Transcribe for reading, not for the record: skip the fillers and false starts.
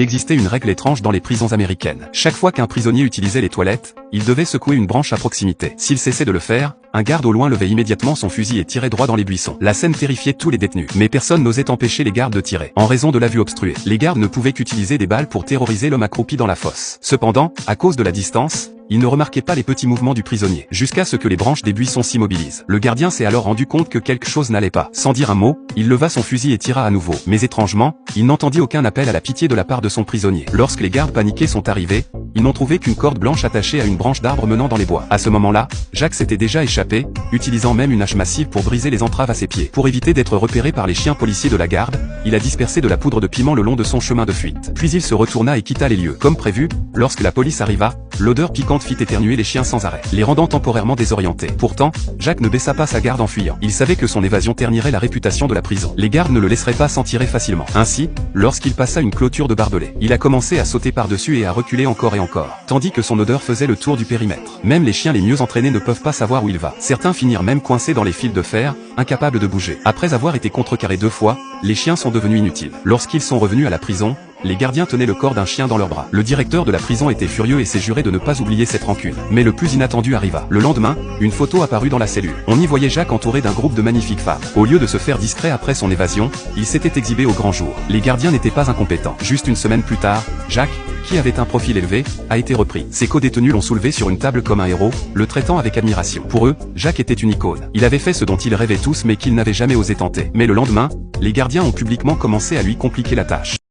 Existait une règle étrange dans les prisons américaines. Chaque fois qu'un prisonnier utilisait les toilettes, il devait secouer une branche à proximité. S'il cessait de le faire, un garde au loin levait immédiatement son fusil et tirait droit dans les buissons. La scène terrifiait tous les détenus. Mais personne n'osait empêcher les gardes de tirer. En raison de la vue obstruée, les gardes ne pouvaient qu'utiliser des balles pour terroriser l'homme accroupi dans la fosse. Cependant, à cause de la distance, il ne remarquait pas les petits mouvements du prisonnier, jusqu'à ce que les branches des buissons s'immobilisent. Le gardien s'est alors rendu compte que quelque chose n'allait pas. Sans dire un mot, il leva son fusil et tira à nouveau. Mais étrangement, il n'entendit aucun appel à la pitié de la part de son prisonnier. Lorsque les gardes paniqués sont arrivés, ils n'ont trouvé qu'une corde blanche attachée à une branche d'arbre menant dans les bois. À ce moment-là, Jacques s'était déjà échappé, utilisant même une hache massive pour briser les entraves à ses pieds. Pour éviter d'être repéré par les chiens policiers de la garde, il a dispersé de la poudre de piment le long de son chemin de fuite. Puis il se retourna et quitta les lieux. Comme prévu, lorsque la police arriva, l'odeur piquante fit éternuer les chiens sans arrêt, les rendant temporairement désorientés. Pourtant, Jacques ne baissa pas sa garde en fuyant. Il savait que son évasion ternirait la réputation de la prison. Les gardes ne le laisseraient pas s'en tirer facilement. Ainsi, lorsqu'il passa une clôture de barbelés, il a commencé à sauter par-dessus et à reculer encore et encore, tandis que son odeur faisait le tour du périmètre. Même les chiens les mieux entraînés ne peuvent pas savoir où il va. Certains finirent même coincés dans les fils de fer, incapables de bouger. Après avoir été contrecarrés 2 fois, les chiens sont devenus inutiles. Lorsqu'ils sont revenus à la prison, les gardiens tenaient le corps d'un chien dans leurs bras. Le directeur de la prison était furieux et s'est juré de ne pas oublier cette rancune. Mais le plus inattendu arriva. Le lendemain, une photo apparut dans la cellule. On y voyait Jacques entouré d'un groupe de magnifiques femmes. Au lieu de se faire discret après son évasion, il s'était exhibé au grand jour. Les gardiens n'étaient pas incompétents. Juste une semaine plus tard, Jacques, qui avait un profil élevé, a été repris. Ses co-détenus l'ont soulevé sur une table comme un héros, le traitant avec admiration. Pour eux, Jacques était une icône. Il avait fait ce dont ils rêvaient tous mais qu'ils n'avaient jamais osé tenter. Mais le lendemain, les gardiens ont publiquement commencé à lui compliquer la tâche.